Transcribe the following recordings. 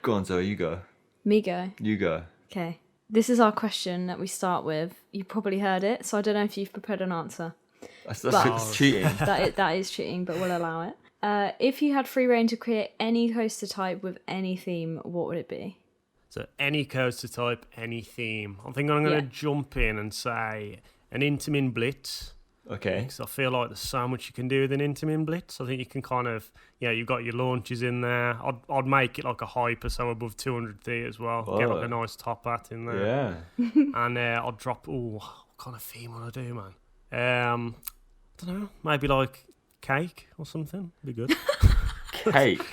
Go on, Zoe, you go. Me go. You go. Okay. This is our question that we start with. You probably heard it, so I don't know if you've prepared an answer. That's cheating. That is cheating, but we'll allow it. If you had free reign to create any coaster type with any theme, what would it be? So any coaster type, any theme. I think I'm going to jump in and say an Intamin Blitz. Okay. Because I feel like there's so much you can do with an Intamin Blitz. I think you can kind of, you've got your launches in there. I'd make it like a hyper, so above 200 feet as well. Whoa. Get like a nice top hat in there. Yeah. And I'd drop, what kind of theme would I do, man? I don't know, maybe like cake or something. Be good. Cake.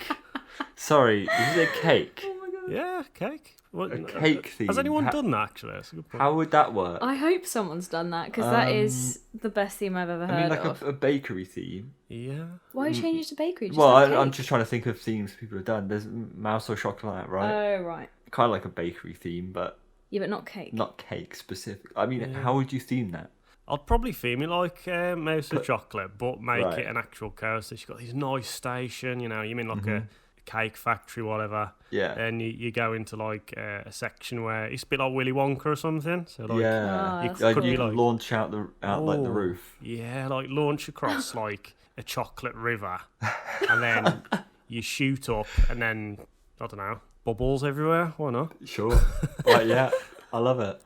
Sorry, did you say cake? Yeah, cake. What, A cake theme. Has anyone done that, actually? That's a good point. How would that work? I hope someone's done that, because that is the best theme I've ever heard I mean, like of. a bakery theme. Yeah. Why change it to bakery? I'm just trying to think of themes people have done. There's mouse or chocolate, right? Oh, right. Kind of like a bakery theme, but... Yeah, but not cake. Not cake specific. I mean, how would you theme that? I'd probably theme it like Mouse of Chocolate, but make it an actual coaster. She's got this nice station, you mean like a cake factory, whatever. Yeah. And you go into like a section where it's a bit like Willy Wonka or something. So like, you launch out like the roof. Yeah, like launch across like a chocolate river, and then you shoot up, and then I don't know, bubbles everywhere. Why not? Sure. Right, yeah, I love it.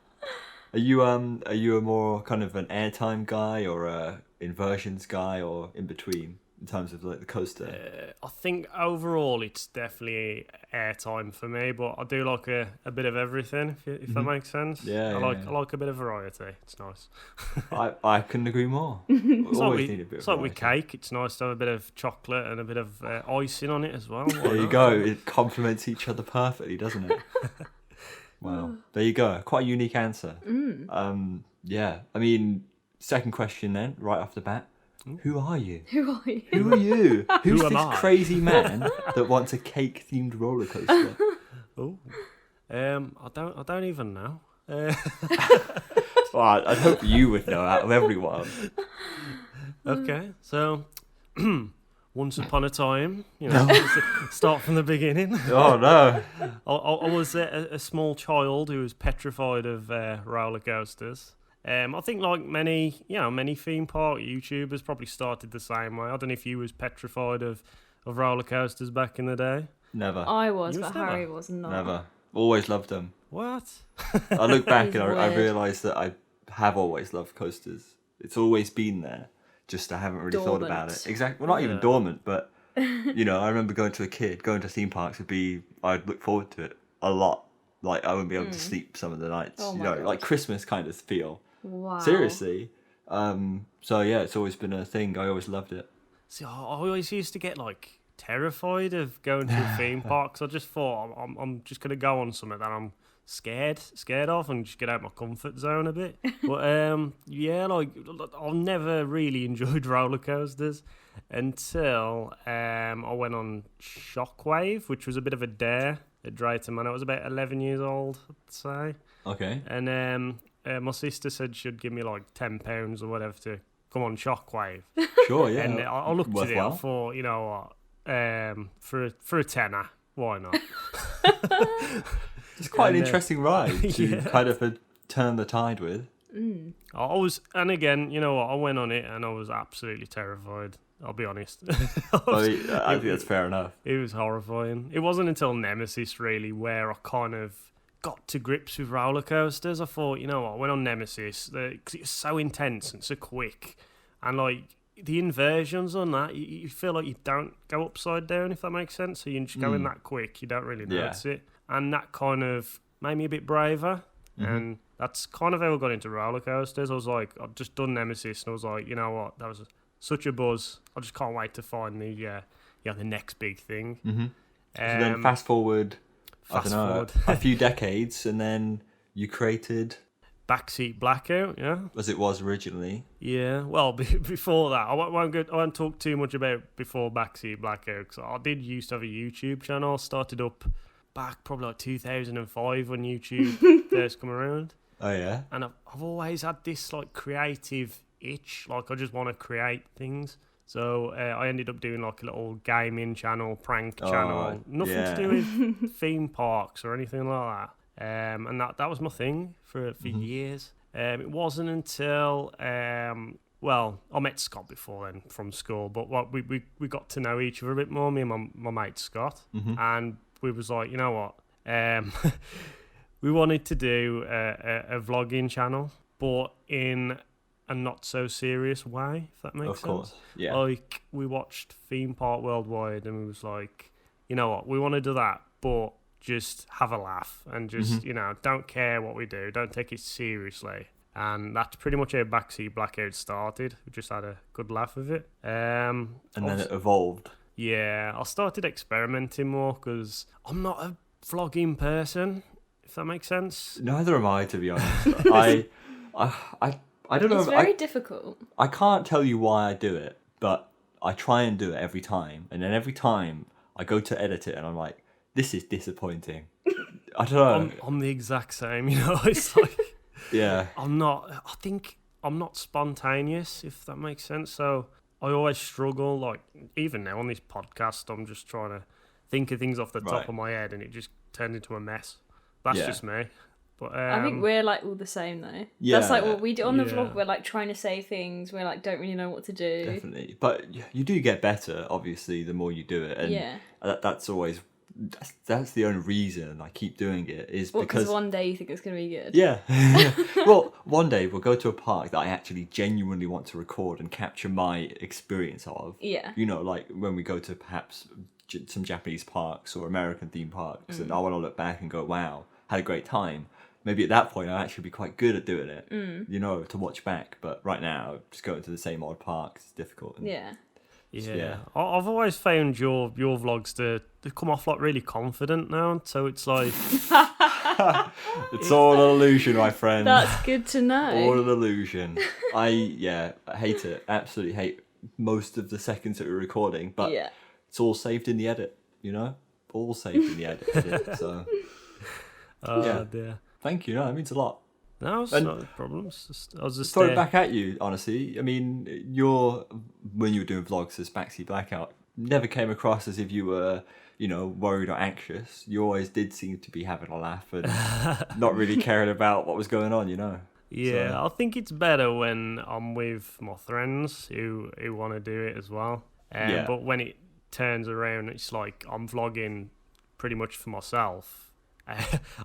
Are you a more kind of an airtime guy or a inversions guy or in between in terms of like the coaster? I think overall it's definitely airtime for me, but I do like a bit of everything if that makes sense. Yeah, I like a bit of variety. It's nice. I couldn't agree more. It's Always need a bit of like with cake. It's nice to have a bit of chocolate and a bit of icing on it as well. There you go. It complements each other perfectly, doesn't it? Wow. There you go. Quite a unique answer. Yeah. I mean, second question then, right off the bat. Who are you? Who are you? Who are you? Who's Who am this I? crazy man that wants a cake-themed roller coaster? Oh, I don't even know. Well, I'd hope you would know out of everyone. Okay, so once upon a time, start from the beginning. Oh no! I was a small child who was petrified of roller coasters. I think like many theme park YouTubers probably started the same way. I don't know if you was petrified of roller coasters back in the day. Never. I was, You but was never? Harry was not. Never. Always loved them. What? I look back He's and I weird. realise that I have always loved coasters. It's always been there. Just I haven't really thought about it. Exactly. Well, not even dormant, but I remember going to theme parks I'd look forward to it a lot. Like I wouldn't be able to sleep some of the nights. Oh my God. Like Christmas kind of feel. Wow. Seriously. So yeah, it's always been a thing. I always loved it. See, I always used to get like terrified of going to a theme park. 'Cause I just thought I'm just gonna go on something that I'm scared of and just get out of my comfort zone a bit. But like I've never really enjoyed roller coasters until I went on Shockwave, which was a bit of a dare at Drayton Manor. I was about 11 years old, I'd say. Okay. And my sister said she'd give me like £10 or whatever to come on Shockwave. Sure, yeah. And I looked at it, I Worthwhile. thought, you know what, for a tenner, why not? It's quite an And, interesting ride to kind of turn the tide with. I was, and again, you know what, I went on it and I was absolutely terrified. I'll be honest. I think that's fair enough. It was horrifying. It wasn't until Nemesis really where I kind of got to grips with roller coasters. I thought, you know what, I went on Nemesis because it was so intense and so quick, and like the inversions on that, you feel like you don't go upside down, if that makes sense. So you just go in that quick, you don't really notice it, and that kind of made me a bit braver. And that's kind of how I got into roller coasters. I was like, I'd just done Nemesis, and I was like, you know what, that was such a buzz. I just can't wait to find the next big thing. So then fast forward forward. a few decades, and then you created Backseat Blackout, yeah. as it was originally. Yeah, well, before that, I won't talk too much about before Backseat Blackout, because I did used to have a YouTube channel. I started up back probably like 2005 when YouTube first come around. Oh yeah. And I've always had this like creative itch, like I just want to create things. So I ended up doing like a little gaming channel, prank channel, nothing to do with theme parks or anything like that. And that was my thing for years. It wasn't until well, I met Scott before then from school, but we got to know each other a bit more, me and my mate Scott, and we was like, you know what, we wanted to do a vlogging channel, but in a not so serious way, if that makes sense. Of course, yeah. Like, we watched Theme Park Worldwide and we was like, you know what, we want to do that, but just have a laugh and just, you know, don't care what we do, don't take it seriously. And that's pretty much how Backseat Blackout started. We just had a good laugh with it. And then it evolved. Yeah, I started experimenting more because I'm not a vlogging person, if that makes sense. Neither am I, to be honest. I don't know. It's very difficult. I can't tell you why I do it, but I try and do it every time. And then every time I go to edit it and I'm like, this is disappointing. I don't know. I'm the exact same, you know. It's like, yeah. I think I'm not spontaneous, if that makes sense. So I always struggle, like, even now on this podcast, I'm just trying to think of things off the top of my head and it just turns into a mess. That's just me. But I think we're like all the same though. Yeah. That's like what we do on the vlog. We're like trying to say things. We're like don't really know what to do. Definitely, but you do get better. Obviously, the more you do it, and that's always that's the only reason I keep doing it is because one day you think it's gonna be good. Yeah. Well, one day we'll go to a park that I actually genuinely want to record and capture my experience of. Yeah. You know, like when we go to perhaps some Japanese parks or American theme parks, and I want to look back and go, "Wow, had a great time." Maybe at that point I'll actually be quite good at doing it, you know, to watch back. But right now, just going to the same old parks is difficult. Yeah. I've always found your vlogs to come off like really confident now. So it's like... It's all an illusion, my friend. That's good to know. All an illusion. I hate it. Absolutely hate most of the seconds that we're recording. But it's all saved in the edit, you know? All saved in the edit. So, dear. Thank you. No, that means a lot. No, it's not a problem. I was just throw it back at you, honestly. I mean, when you were doing vlogs as Backseat Blackout, never came across as if you were, you know, worried or anxious. You always did seem to be having a laugh and not really caring about what was going on, you know. Yeah, so. I think it's better when I'm with my friends who want to do it as well. But when it turns around, it's like I'm vlogging pretty much for myself.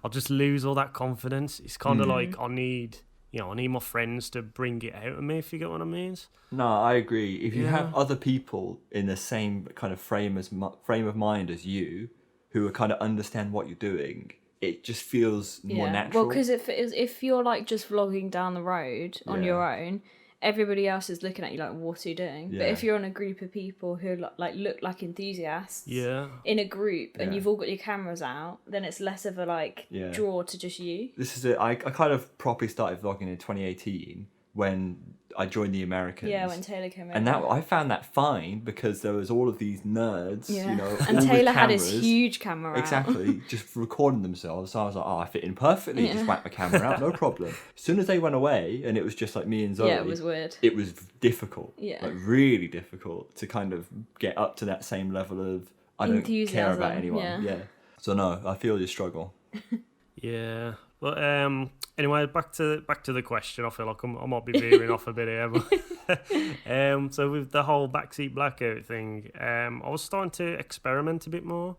I'll just lose all that confidence. It's kind of like I need my friends to bring it out of me, if you get what I mean. No, I agree. If you have other people in the same kind of frame of mind as you, who kind of understand what you're doing, it just feels more natural. Well, because if you're like just vlogging down the road on your own, everybody else is looking at you like, what are you doing? But if you're on a group of people who like look like enthusiasts in a group and you've all got your cameras out, then it's less of a draw to just you. This is it. I kind of properly started vlogging in 2018 when I joined the Americans. Yeah, when Taylor came over. And I found that fine because there was all of these nerds, you know, and Taylor had his huge camera out. Exactly, just recording themselves. So I was like, I fit in perfectly. Just whack my camera out, no problem. As soon as they went away and it was just like me and Zoe. Yeah, it was weird. It was difficult. Yeah. Like really difficult to kind of get up to that same level of I don't care about anyone. Yeah. So no, I feel your struggle. Yeah. Well, anyway, back to the question. I feel like I might be veering off a bit here. But, so with the whole Backseat Blackout thing, I was starting to experiment a bit more,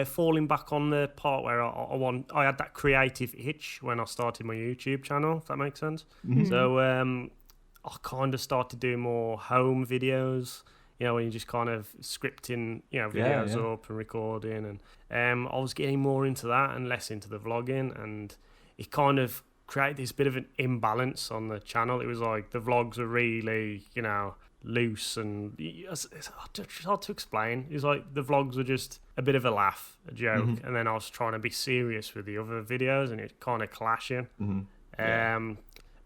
falling back on the part where I had that creative itch when I started my YouTube channel, if that makes sense. Mm-hmm. So I kind of started doing more home videos, you know, when you're just kind of scripting, you know, videos up and recording. And I was getting more into that and less into the vlogging. And it kind of created this bit of an imbalance on the channel. It was like the vlogs were really, you know, loose and it's hard to explain. It was like the vlogs were just a bit of a laugh, a joke. Mm-hmm. And then I was trying to be serious with the other videos and it kind of clashing. Mm-hmm.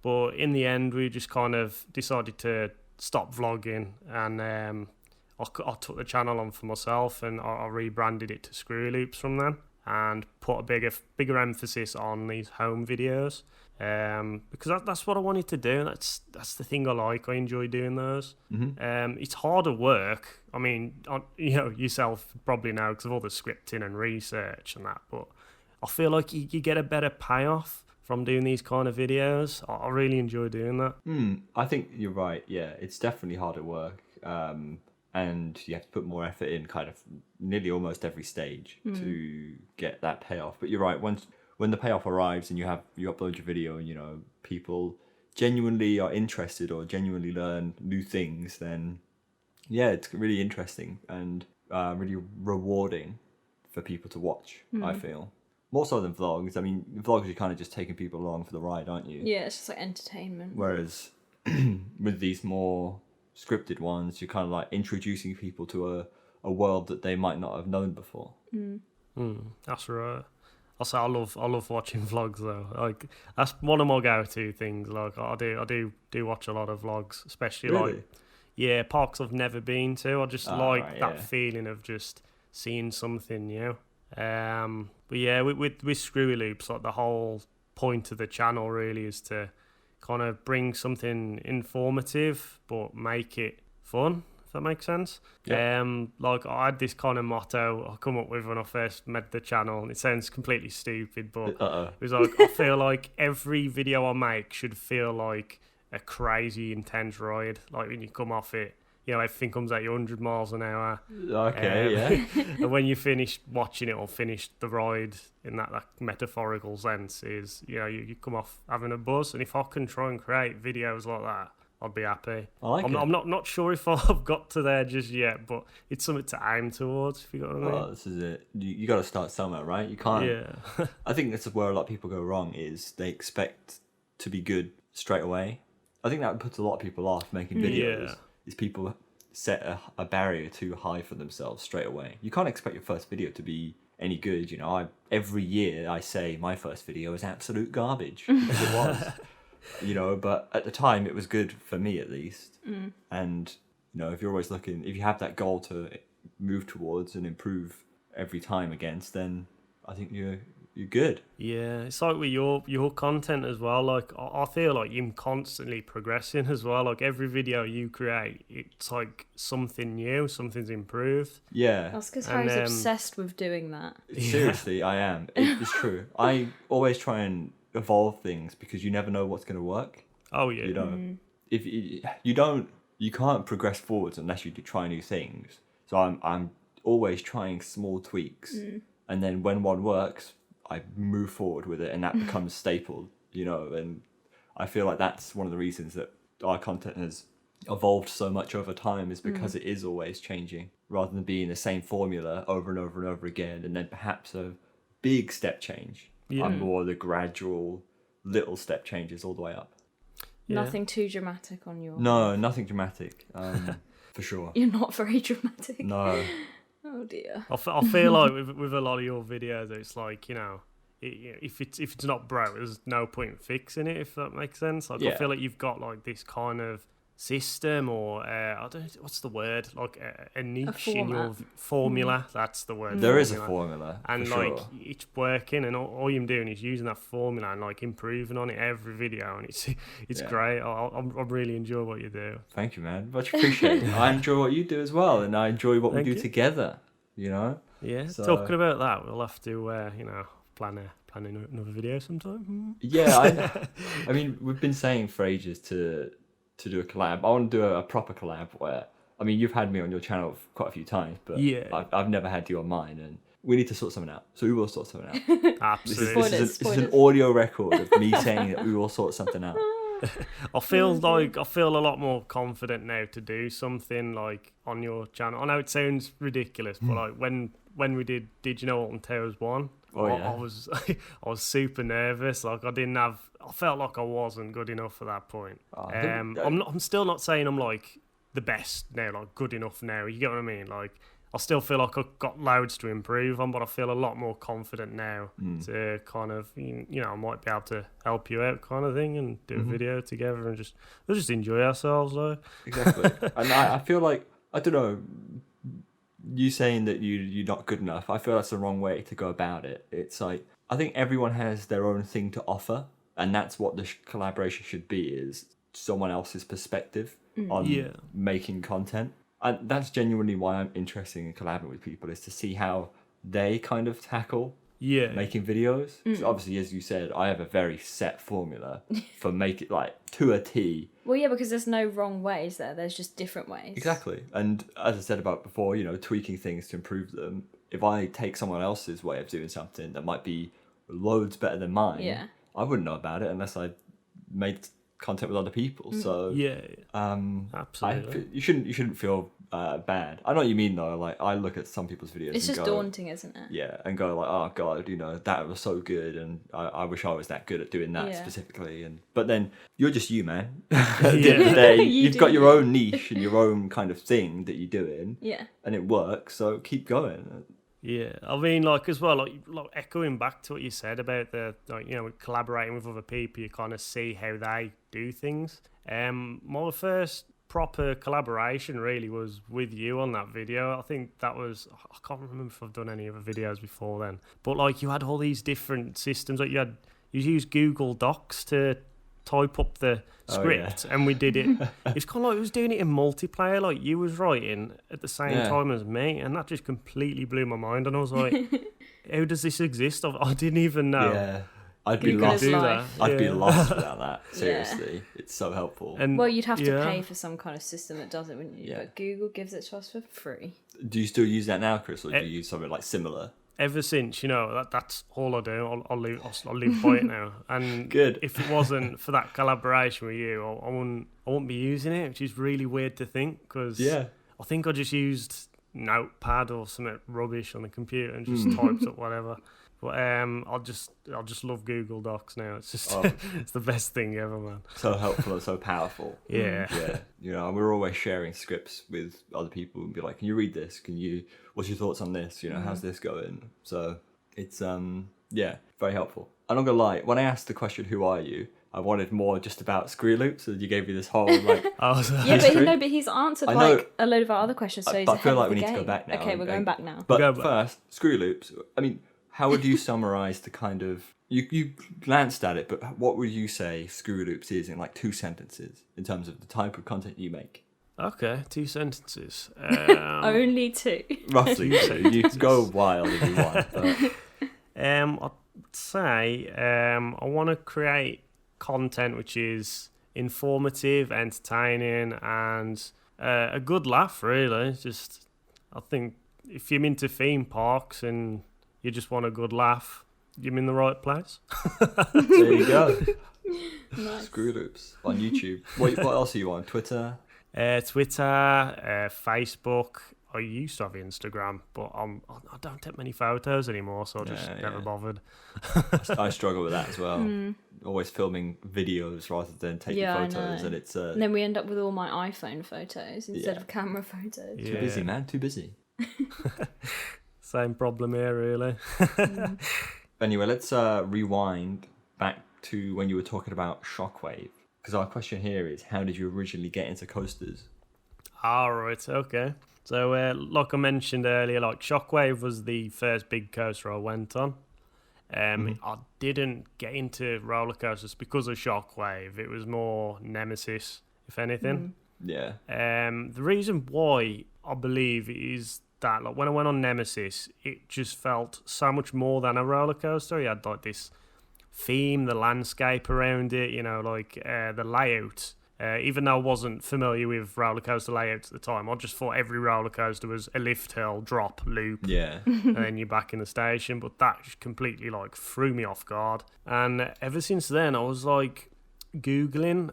But in the end, we just kind of decided to stop vlogging and I took the channel on for myself and I rebranded it to Screwy Loops from then. and put a bigger emphasis on these home videos. Because that's what I wanted to do. That's the thing I like. I enjoy doing those. It's harder work. I mean, yourself probably know because of all the scripting and research and that. But I feel like you get a better payoff from doing these kind of videos. I really enjoy doing that. I think you're right. Yeah, it's definitely harder work. And you have to put more effort in kind of nearly almost every stage to get that payoff. But you're right. When the payoff arrives and you upload your video and, people genuinely are interested or genuinely learn new things, then yeah, it's really interesting and really rewarding for people to watch, I feel. More so than vlogs. I mean, vlogs, you're kind of just taking people along for the ride, aren't you? Yeah, it's just like entertainment. Whereas with these more scripted ones, you're kind of like introducing people to a world that they might not have known before. That's right. I love watching vlogs though. Like that's one of my go-to things. Like I do watch a lot of vlogs, especially Really? Parks I've never been to. I just that feeling of just seeing something new. But yeah, with Screwy Loops, like the whole point of the channel really is to kind of bring something informative but make it fun. If that makes sense. Yeah. Like I had this kind of motto I come up with when I first made the channel, and it sounds completely stupid, but it was like I feel like every video I make should feel like a crazy intense ride. Like when you come off it, everything comes at you 100 miles an hour. Okay, yeah. And when you finish watching it or finish the ride in that metaphorical sense, is you come off having a buzz. And if I can try and create videos like that, I'd be happy. I'm not sure if I've got to there just yet, but it's something to aim towards, if you got what I mean. Well, this is it. You got to start somewhere, right? You can't. Yeah. I think that's where a lot of people go wrong, is they expect to be good straight away. I think that puts a lot of people off making videos. Is people set a barrier too high for themselves straight away. You can't expect your first video to be any good. Every year I say my first video is absolute garbage, because it was. But at the time it was good for me at least. And if you're always looking, if you have that goal to move towards and improve every time against, then I think you're good. Yeah, it's like with your content as well. Like I feel like you're constantly progressing as well. Like every video you create, it's like something new, something's improved. Yeah, that's because Harry's obsessed with doing that. Seriously, I am. It's true. I always try and evolve things because you never know what's going to work. Oh yeah. If you can't progress forwards unless you do try new things. So I'm always trying small tweaks, and then when one works, I move forward with it, and that becomes staple. And I feel like that's one of the reasons that our content has evolved so much over time, is because it is always changing, rather than being the same formula over and over and over again, and then perhaps a big step change. I'm more the gradual little step changes all the way up. Nothing too dramatic on your... No, nothing dramatic, for sure. You're not very dramatic. No. Oh dear. I feel like with a lot of your videos, it's like, if it's not broke, there's no point fixing it, if that makes sense. Like I feel like you've got like this kind of system, or I don't know, what's the word, like a niche in your formula. That's the word. There is a formula, and for like sure. it's working, and all you're doing is using that formula and like improving on it every video, and it's great. I really enjoy what you do. Thank you, man. Much appreciated. I enjoy what you do as well, and I enjoy what we do together. Yeah. So, talking about that, we'll have to plan another video sometime. Yeah, I mean, we've been saying for ages to do a collab. I want to do a proper collab where, I mean, you've had me on your channel quite a few times, but I've never had you on mine, and we need to sort something out. So we will sort something out. Absolutely. This is an audio record of me saying that we will sort something out. I feel a lot more confident now to do something like on your channel. I know it sounds ridiculous, but like when we did you know Alton Towers 1? I was super nervous. Like I felt like I wasn't good enough at that point. I'm still not saying I'm like the best now, like good enough now. You get what I mean? Like I still feel like I've got loads to improve on, but I feel a lot more confident now to kind of, I might be able to help you out kind of thing, and do a video together, and we'll just enjoy ourselves though. Exactly. And I feel like, I don't know, you saying that you're not good enough, I feel that's the wrong way to go about it. It's like, I think everyone has their own thing to offer, and that's what the collaboration should be, is someone else's perspective on making content. And that's genuinely why I'm interested in collaborating with people, is to see how they kind of tackle making videos. Obviously, as you said, I have a very set formula for make it like to a T. Well, yeah, because there's no wrong ways there. There's just different ways. Exactly. And as I said about before, tweaking things to improve them. If I take someone else's way of doing something that might be loads better than mine, I wouldn't know about it unless I made content with other people. So absolutely. You shouldn't feel bad. I know what you mean though. Like, I look at some people's videos. It's just daunting, isn't it? Yeah, and go like, oh god, that was so good, and I wish I was that good at doing that specifically. But then you're just you, man. At the end of the day, you've got your own niche and your own kind of thing that you're doing. Yeah, and it works. So keep going. Yeah, I mean, like as well, like echoing back to what you said about the collaborating with other people, you kind of see how they do things. My first proper collaboration really was with you on that video. I think that was, I can't remember if I've done any other videos before then, but like you had all these different systems. Like you used Google Docs to type up the script, and we did it. It's kind of like it was doing it in multiplayer. Like you was writing at the same time as me, and that just completely blew my mind. And I was like, how does this exist? I didn't even know. Yeah. I'd be lost. I'd be lost without that. Seriously, it's so helpful. And you'd have to pay for some kind of system that does it, wouldn't you? Yeah. But Google gives it to us for free. Do you still use that now, Chris, or do you use something like similar? Ever since, that's all I do. I'll live by it now. And good. If it wasn't for that collaboration with you, I wouldn't be using it, which is really weird to think, because I think I just used Notepad or something rubbish on the computer and just typed up whatever. But I'll just love Google Docs now. It's just it's the best thing ever, man. So helpful and so powerful. Yeah. We're always sharing scripts with other people and be like, can you read this? What's your thoughts on this? How's this going? So it's very helpful. I'm not gonna lie, when I asked the question, who are you? I wanted more just about Screwy Loops, so you gave me this whole but he's answered like a load of our other questions. So I feel like we need to go back now. Okay, we're going back now. But first, Screwy Loops. I mean, how would you summarize the kind of... You glanced at it, but what would you say Screwy Loops is in like 2 sentences in terms of the type of content you make? Okay, 2 sentences. Only 2. Roughly 2. You can go wild if you want. But... I'd say I want to create content which is informative, entertaining, and a good laugh, really. Just, I think if you're into theme parks and you just want a good laugh, you're in the right place. There you go. Nice. Screwy Loops on YouTube. What else are you on? Twitter? Twitter, Facebook. I used to have Instagram, but I don't take many photos anymore, so I just never bothered. I struggle with that as well. Always filming videos rather than taking photos, and it's. And then we end up with all my iPhone photos instead of camera photos. Too busy, man. Too busy. Same problem here, really. Anyway, let's rewind back to when you were talking about Shockwave, because our question here is, how did you originally get into coasters? All right, okay. So, like I mentioned earlier, like Shockwave was the first big coaster I went on. I didn't get into roller coasters because of Shockwave. It was more Nemesis, if anything. Yeah. The reason why I believe is that, like, when I went on Nemesis, it just felt so much more than a roller coaster. You had like this theme, the landscape around it, the layout. Even though I wasn't familiar with roller coaster layouts at the time, I just thought every roller coaster was a lift hill, drop, loop, and then you're back in the station. But that just completely threw me off guard. And ever since then, I was Googling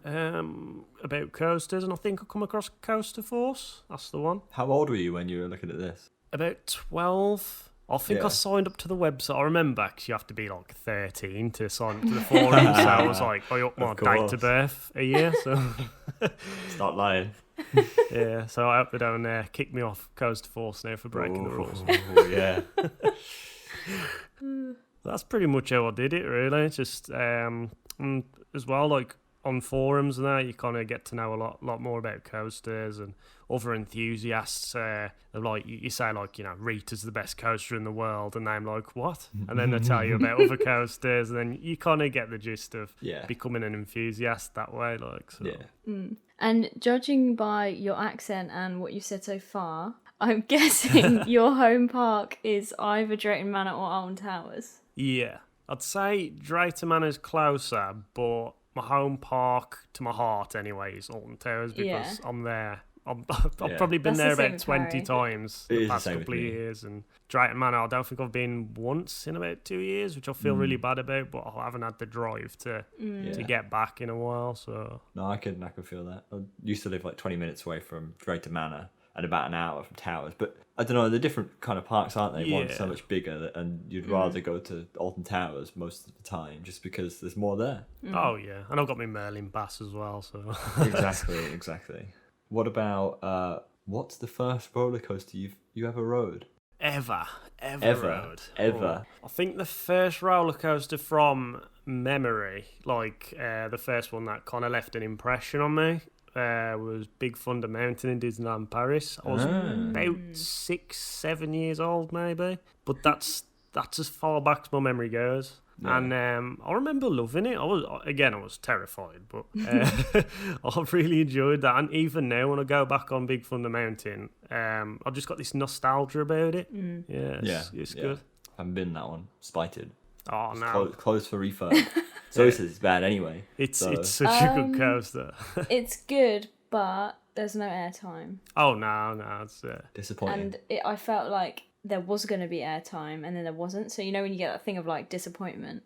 about coasters, and I think I come across Coaster Force. That's the one. How old were you when you were looking at this? About 12. I think I signed up to the website. I remember because you have to be 13 to sign up to the forum. So I was I upped my date of birth a year. So start lying. Yeah, so I hope they don't kick me off Coaster Force now for breaking the rules. Yeah. That's pretty much how I did it, really. Just as well, on forums and that, you kind of get to know a lot more about coasters and other enthusiasts. They're like, you say like, Rita's the best coaster in the world, and I'm like, what? And then they tell you about other coasters, and then you kind of get the gist of becoming an enthusiast that way. Like, so. And judging by your accent and what you've said so far, I'm guessing your home park is either Drayton Manor or Alton Towers. Yeah, I'd say Drayton Manor's closer, but my home park to my heart anyway is Alton Towers, because I'm there. I've probably been there about 20 times the past couple of years, and Drayton Manor, I don't think I've been once in about 2 years, which I feel really bad about, but I haven't had the drive to get back in a while. So no, I can feel that. I used to live like 20 minutes away from Drayton Manor and about an hour from Towers, but I don't know, they're different kind of parks, aren't they? One's so much bigger, and you'd rather go to Alton Towers most of the time just because there's more there. Oh yeah, and I've got my Merlin Bass as well, so exactly. What about what's the first roller coaster you ever rode? Ever rode? Ever. I think the first roller coaster from memory, like the first one that kind of left an impression on me, was Big Thunder Mountain in Disneyland Paris. I was about 6-7 years old maybe, but that's as far back as my memory goes. Yeah. And I remember loving it. I was terrified, but I really enjoyed that. And even now, when I go back on Big Thunder Mountain, I've just got this nostalgia about it. It's good. I haven't been that one. Spited. Oh no, closed for refurb. So says it's bad anyway. It's such a good coaster. It's good, but there's no airtime. Oh no, it's disappointing. And I felt like there was going to be airtime, and then there wasn't. So when you get that thing of like disappointment.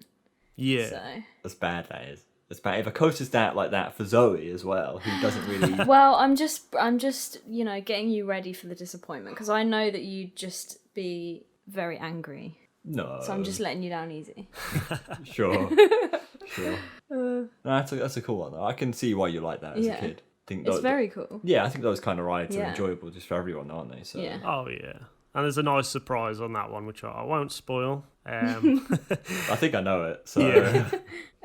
Yeah. So. That's bad. That is. That's bad. If a coaster's that like that for Zoe as well, who doesn't really. Well, I'm just getting you ready for the disappointment, because I know that you'd just be very angry. No. So I'm just letting you down easy. Sure. No, that's a cool one though. I can see why you like that as a kid. It's very cool. Yeah, I think those kind of rides are enjoyable just for everyone, aren't they? So. Yeah. Oh yeah. And there's a nice surprise on that one, which I won't spoil. I think I know it. So. Yeah.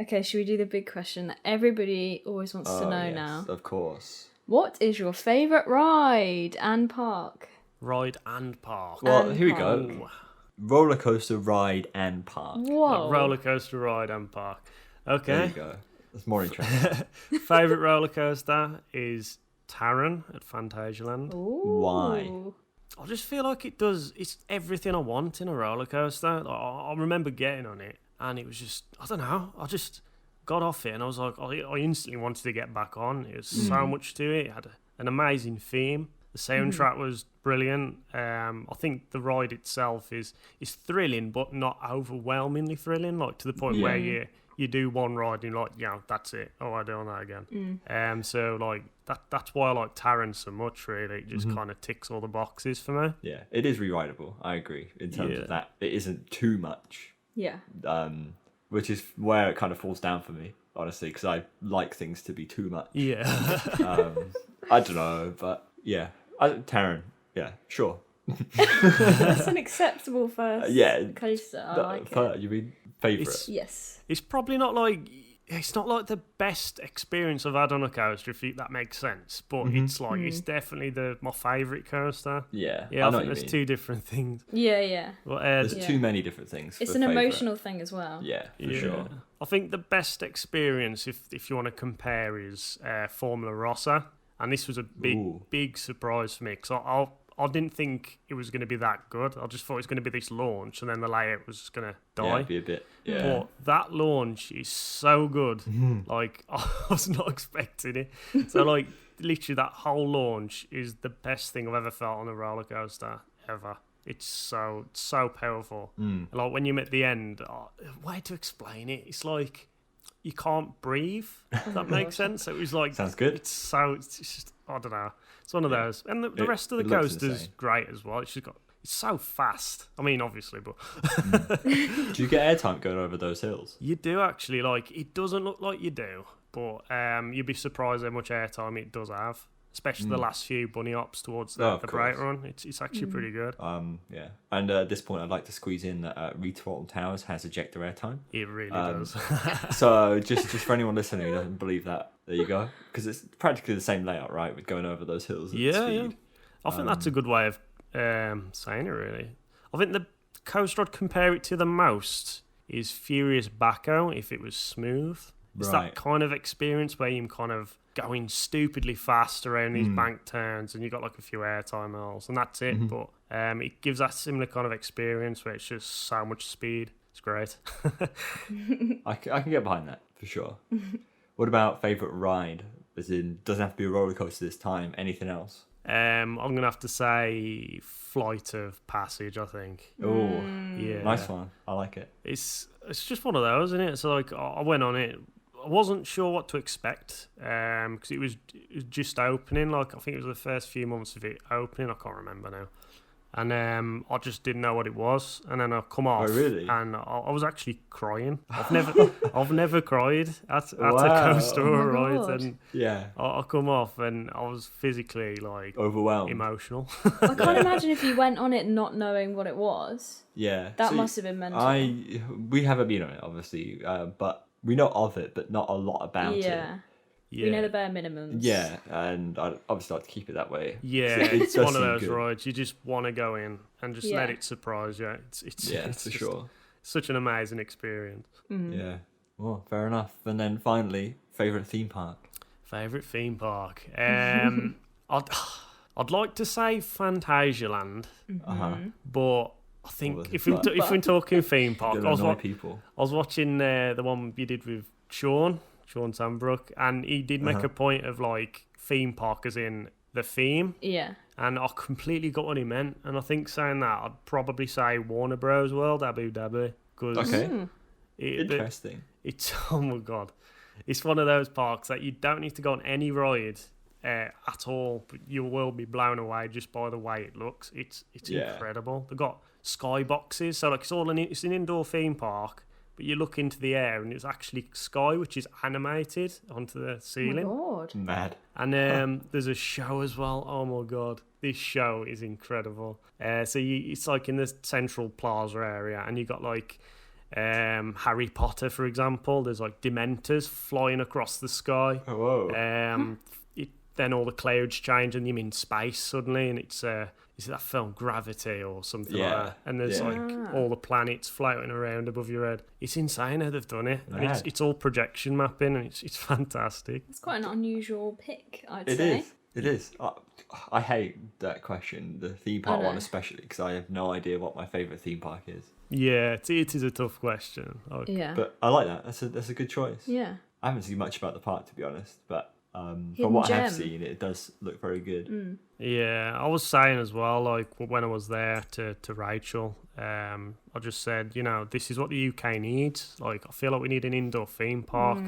Okay, should we do the big question that everybody always wants to know now? Of course. What is your favourite ride and park? Ride and park. Well, here we go. Roller coaster, ride and park. Whoa. Roller coaster, ride and park. Okay. There you go. That's more interesting. Favourite roller coaster is Taron at Phantasialand. Ooh. Why? I just feel like it's everything I want in a roller coaster. I remember getting on it, and it was just, I don't know, I just got off it, and I was like, I instantly wanted to get back on. It was so much to it. It had an amazing theme. The soundtrack was brilliant. I think the ride itself is thrilling, but not overwhelmingly thrilling, like to the point where you do one ride and you're like, that's it. Oh, I'm doing that again. So like that's why I like Taron so much, really. It just kind of ticks all the boxes for me. Yeah, it is rewritable. I agree in terms of that. It isn't too much. Yeah. Which is where it kind of falls down for me, honestly, because I like things to be too much. Yeah. I don't know, but yeah. Taron, yeah, sure. That's an acceptable first coaster. I like it. You mean favourite? Yes. It's probably not like... It's not like the best experience I've had on a coaster, if that makes sense. But it's like it's definitely my favourite coaster. Yeah, I think there's two different things. Yeah. But, there's too many different things. It's an emotional thing as well. Yeah, for sure. I think the best experience, if you want to compare, is Formula Rossa, and this was a big surprise for me, because I didn't think it was going to be that good. I just thought it was going to be this launch, and then the layout was going to die. Yeah, it'd be a bit. Yeah. But that launch is so good. Like, I was not expecting it. So, like, literally that whole launch is the best thing I've ever felt on a roller coaster ever. It's so powerful. Like, when you're at the end, way to explain it. It's like you can't breathe. If that makes sense. It was like, sounds good. It's just, I don't know. It's one of those. And the rest of the coaster's great as well. It's so fast. I mean, obviously, but... Do you get airtime going over those hills? You do, actually. Like, it doesn't look like you do, but you'd be surprised how much airtime it does have. especially the last few bunny hops towards the break run. It's actually pretty good. Yeah. And at this point, I'd like to squeeze in that Rethrottle Towers has ejector airtime. It really does. So just for anyone listening who doesn't believe that, there you go. Because it's practically the same layout, right? With going over those hills at speed. Yeah. I think that's a good way of saying it, really. I think the coaster I'd compare it to the most is Furious Blackout if it was smooth. It's that kind of experience where you're kind of going stupidly fast around these bank turns and you got like a few airtime hills and that's it. But it gives that similar kind of experience where it's just so much speed. It's great. I can get behind that for sure. What about favourite ride? As in, doesn't have to be a roller coaster this time. Anything else? I'm gonna have to say Flight of Passage. I think. Oh, yeah, nice one. I like it. It's just one of those, isn't it? So like, I went on it. I wasn't sure what to expect because it was just opening. Like I think it was the first few months of it opening. I can't remember now. And I just didn't know what it was. And then I come off. Oh, really? And I was actually crying. I've never cried at a coaster or a ride. And yeah, I come off and I was physically like overwhelmed, emotional. I can't imagine if you went on it not knowing what it was. Yeah, that must have been mental. We haven't been on it, obviously, but we know of it, but not a lot about it. Yeah. We know the bare minimums. Yeah, and I'd obviously like to keep it that way. Yeah, it's one of those rides. You just want to go in and just let it surprise you. It's for sure. Such an amazing experience. Mm-hmm. Yeah. Well, fair enough. And then finally, favourite theme park? Favourite theme park? I'd like to say Phantasialand, but I think if we're talking theme park, I was watching the one you did with Sean Sandbrook, and he did make a point of like theme park as in the theme. Yeah. And I completely got what he meant. And I think saying that, I'd probably say Warner Bros. World, Abu Dhabi. Interesting. It's oh my god, it's one of those parks that you don't need to go on any ride at all, but you will be blown away just by the way it looks. It's incredible. They've got skyboxes, so like it's an indoor theme park. But you look into the air and it's actually sky, which is animated onto the ceiling. Oh my god. Mad. And there's a show as well. Oh my god. This show is incredible. It's like in the central plaza area and you got like Harry Potter, for example. There's like Dementors flying across the sky. Oh, whoa. Then all the clouds change and you're in space suddenly and it's... is it that film Gravity or something like that? And there's like all the planets floating around above your head. It's insane how they've done it. And it's all projection mapping and it's fantastic. It's quite an unusual pick, I'd say. It is. I hate that question, the theme park one especially, because I have no idea what my favourite theme park is. Yeah, it is a tough question. Yeah. But I like that. That's a good choice. Yeah. I haven't seen much about the park, to be honest, but... from what I have seen, it does look very good. Yeah, I was saying as well, like when I was there to Rachel, I just said, this is what the UK needs. Like, I feel like we need an indoor theme park.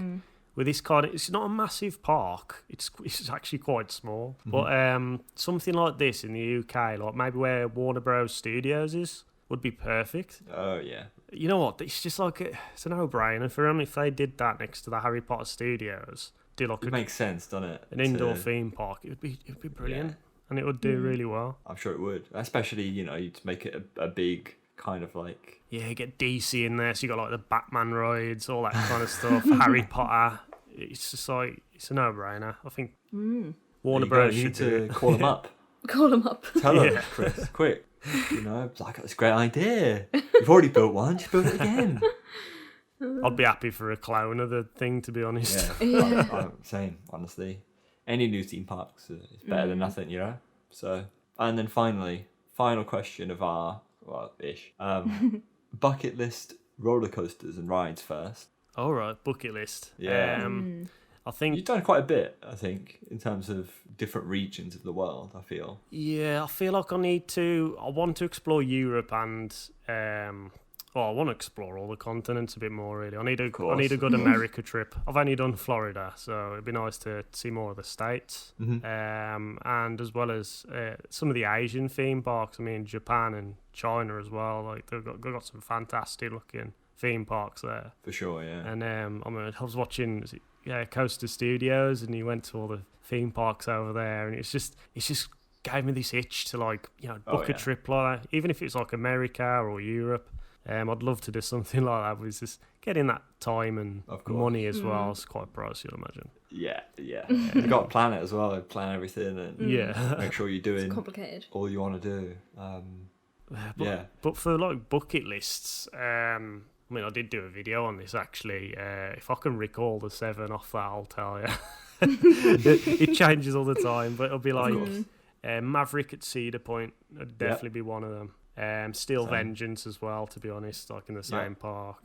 With this kind of, it's not a massive park. It's actually quite small, but something like this in the UK, like maybe where Warner Bros. Studios is, would be perfect. Oh yeah. You know what? It's just like it's a no-brainer for them if they did that next to the Harry Potter Studios. It makes sense, doesn't it? An indoor theme park. It would be brilliant, and it would do really well. I'm sure it would, especially you'd make it a big kind of like get DC in there. So you got like the Batman rides, all that kind of stuff. Harry Potter. It's just like it's a no-brainer. I think Warner Bros. You need to call them up. Call them up. Tell them, Chris, quick. I got this great idea. You've already built one. Just build it again. I'd be happy for a clone of the thing, to be honest. Yeah. I'm same, honestly. Any new theme parks is better than nothing, So, and then final question of our, bucket list roller coasters and rides first. All right, bucket list. Yeah. I think you've done quite a bit, I think, in terms of different regions of the world, I feel. Yeah, I feel like I want to explore Europe and... I want to explore all the continents a bit more, really. I need a good America trip. I've only done Florida, so it'd be nice to see more of the States. And as well as some of the Asian theme parks. I mean, Japan and China as well. Like they've got some fantastic looking theme parks there. For sure, yeah. And I was watching Coaster Studios, and he went to all the theme parks over there, and it's just gave me this itch to book a trip like that, even if it's like America or Europe. I'd love to do something like that. But it's just getting that time and money as well. It's quite pricey, I'd imagine. Yeah. You've got to plan it as well. Plan everything and make sure you're doing complicated. all you want to do. But for bucket lists, I mean, I did do a video on this actually. If I can recall the 7 off that, I'll tell you. It changes all the time, but it'll be Maverick at Cedar Point would definitely be one of them. Steel Vengeance as well, to be honest, in the same park.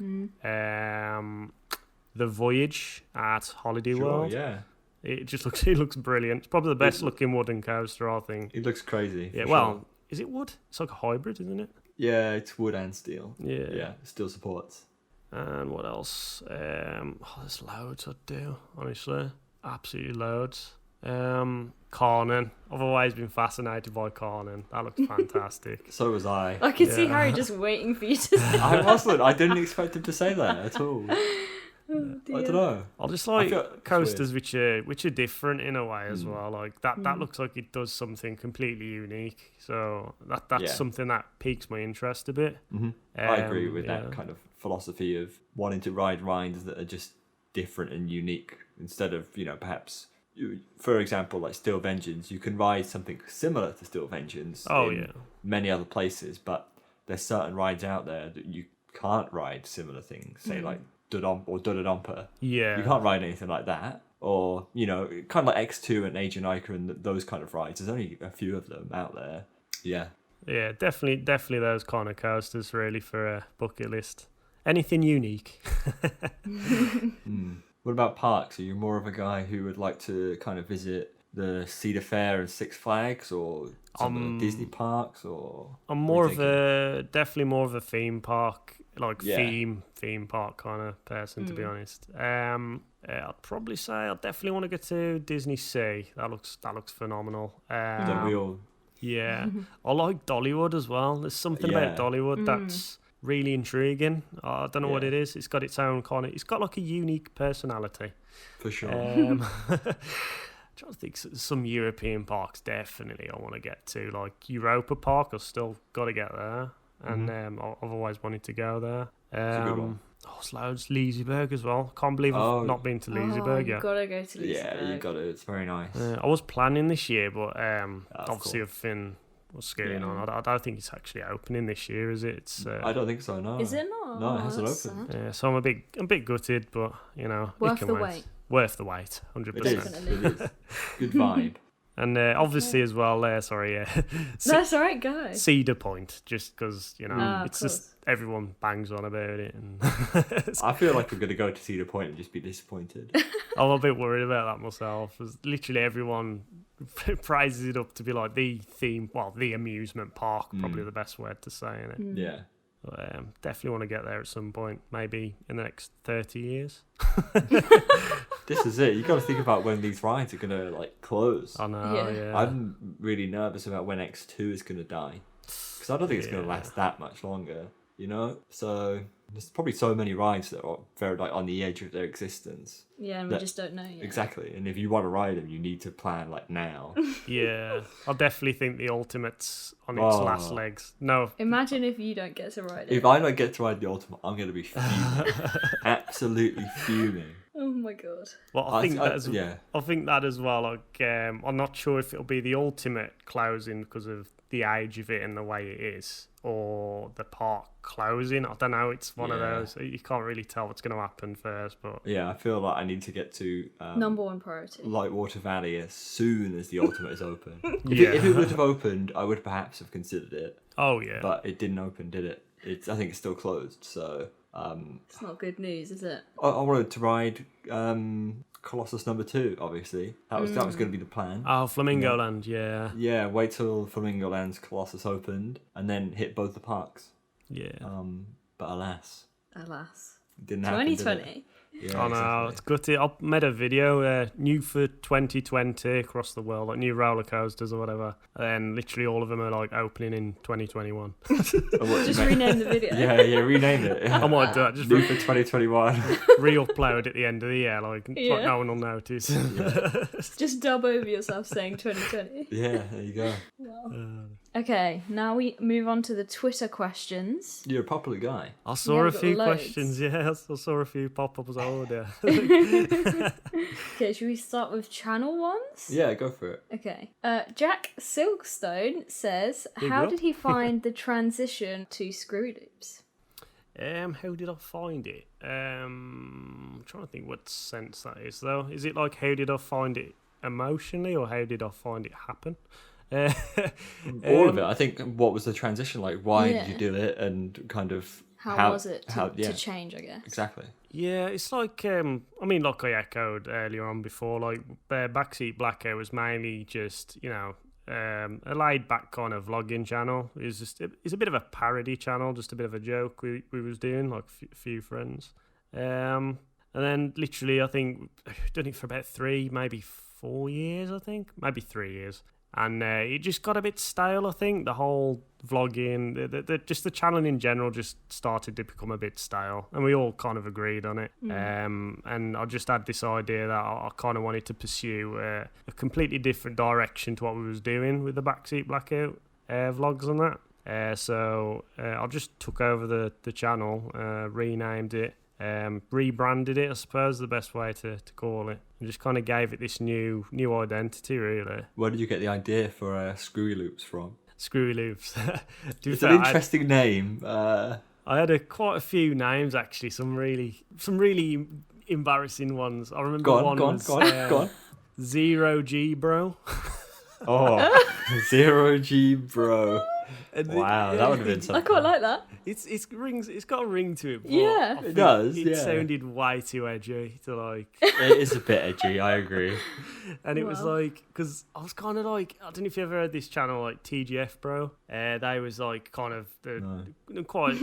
The Voyage at Holiday World. Yeah. It looks brilliant. It's probably the best looking wooden coaster, I think. It looks crazy. Yeah, well, is it wood? It's like a hybrid, isn't it? Yeah, it's wood and steel. Yeah. Yeah, steel supports. And what else? There's loads I'd do, honestly. Absolutely loads. Carnan. I've always been fascinated by Carnan. That looks fantastic. So was I. I could see Harry just waiting for you to say I wasn't. I didn't expect him to say that at all. I don't know. I just coasters which are different in a way as well. That looks like it does something completely unique. So that's something that piques my interest a bit. I agree with that kind of philosophy of wanting to ride rides that are just different and unique instead of perhaps. For example, like Steel Vengeance, you can ride something similar to Steel Vengeance in many other places, but there's certain rides out there that you can't ride similar things. Say like Dodonpa or Dododompa. Yeah, you can't ride anything like that. Or kind of like X2 and Age of Nika and those kind of rides. There's only a few of them out there. Yeah. Yeah, definitely those kind of coasters really for a bucket list. Anything unique. What about parks? Are you more of a guy who would like to kind of visit the Cedar Fair and Six Flags or some of the Disney parks? Or I'm definitely more of a theme park, theme park kind of person, to be honest. I'd probably say I definitely want to go to Disney Sea. That looks phenomenal. Don't we all? Yeah, I like Dollywood as well. There's something about Dollywood that's really intriguing. I don't know what it is. It's got its own kind of. It's got like a unique personality. For sure. I'm trying to think some European parks. Definitely, I want to get to like Europa Park. I've still got to get there, and I've always wanted to go there. It's a good one. It's loads. Leesburg as well. Can't believe I've not been to Leesburg yet. You've got to go to Leesburg. Yeah, you got to. It's very nice. I was planning this year, but obviously I've been. What's going on? I don't think it's actually opening this year, is it? It's, I don't think so. No. Is it not? No, it hasn't opened. Yeah, so I'm a bit gutted, but worth the wait. Worth the wait, 100%. It is. Good vibe. And obviously as well, That's all right, go. Cedar Point, just because it's just everyone bangs on about it, and I feel like I'm gonna go to Cedar Point and just be disappointed. I'm a bit worried about that myself. Literally everyone prizes it up to be like the the amusement park, probably the best word to say in it. Yeah. But, definitely want to get there at some point, maybe in the next 30 years. This is it. You got to think about when these rides are gonna close. I know. Yeah. I'm really nervous about when X2 is gonna die, because I don't think it's gonna last that much longer. So there's probably so many rides that are very on the edge of their existence. Yeah, and we just don't know yet. Exactly, and if you want to ride them, you need to plan now. Yeah, I definitely think the Ultimate's on its last legs. No. Imagine if you don't get to ride it. If I don't get to ride the Ultimate, I'm going to be fuming. Absolutely fuming. Oh my god. Well, I think that as well. I'm not sure if it'll be the Ultimate closing because of the age of it and the way it is, or the park closing. I don't know. It's one of those. You can't really tell what's going to happen first, but I feel like I need to get to number one priority, Lightwater Valley, as soon as the Ultimate is open. If it would have opened, I would perhaps have considered it. Oh yeah, but it didn't open, did it? I think it's still closed. So it's not good news, is it? I wanted to ride Colossus number 2, obviously. That was going to be the plan. Oh, Flamingo Land, yeah. Yeah, wait till Flamingo Land's Colossus opened and then hit both the parks. Yeah. But alas. It didn't happen. 2020. Yeah, I know, it's gutted. I made a video, new for 2020 across the world, like new roller coasters or whatever. And literally all of them are like opening in 2021. Just rename the video. Yeah, rename it. Yeah. I might do that. Just new for 2021. Re-upload at the end of the year, like no one will notice. Yeah. Just dub over yourself saying 2020. Yeah, there you go. Wow. Okay, now we move on to the Twitter questions. You're a popular guy. I saw a few questions, I saw a few pop-ups. Okay, should we start with channel ones? Yeah, go for it. Okay. Jack Silkstone says, how did he find the transition to Screwy Loops? How did I find it? I'm trying to think what sense that is, though. Is it like, how did I find it emotionally, or how did I find it happen? All of it. I think, what was the transition like? Why did you do it? And kind of how was it to change, I guess? Exactly. Yeah, it's like, like I echoed earlier on before, like Backseat Blackout was mainly just, a laid back kind of vlogging channel. It's a bit of a parody channel, just a bit of a joke we was doing, like a few friends. And then literally, I think, I've done it for about 3, maybe 4 years, I think. Maybe 3 years. And it just got a bit stale, I think. The whole vlogging, just the channel in general just started to become a bit stale. And we all kind of agreed on it. And I just had this idea that I kind of wanted to pursue a completely different direction to what we was doing with the Backseat Blackout vlogs and that. So I just took over the channel, renamed it. Rebranded it, I suppose, the best way to call it, and just kind of gave it this new identity, really. Where did you get the idea for Screwy Loops from? Screwy Loops. It's an interesting name. I had quite a few names, actually. Some really embarrassing ones. I remember go on. Zero G Bro. Oh, Zero G Bro. Wow, that would have been something. I quite like that. It's got a ring to it. But it does. It sounded way too edgy to like. It is a bit edgy. I agree. And it was like, because I was kind of like, I don't know if you ever heard this channel like TGF Bro. They was like kind of quite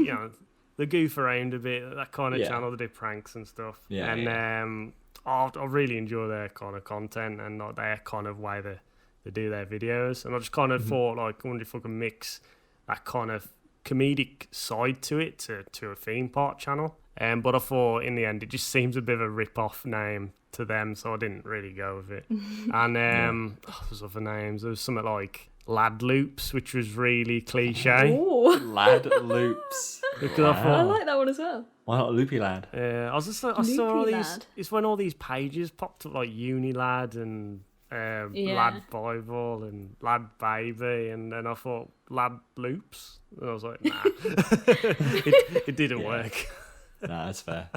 the goof around a bit, that kind of channel that did pranks and stuff. Yeah. And I really enjoy their kind of content and like their kind of way they do their videos. And I just kind of thought, like, I wonder if I can mix that kind of comedic side to it to a theme park channel. But I thought in the end it just seems a bit of a rip-off name to them, so I didn't really go with it. And there's other names. There was something like Lad Loops, which was really cliche. Lad Loops. Because I like that one as well. Why not Loopy Lad? I saw all these. It's when all these pages popped up, like Uni Lad and Lad Bible and Lad Baby, and then I thought Lad Loops, and I was like, nah. it didn't work. Nah, that's fair.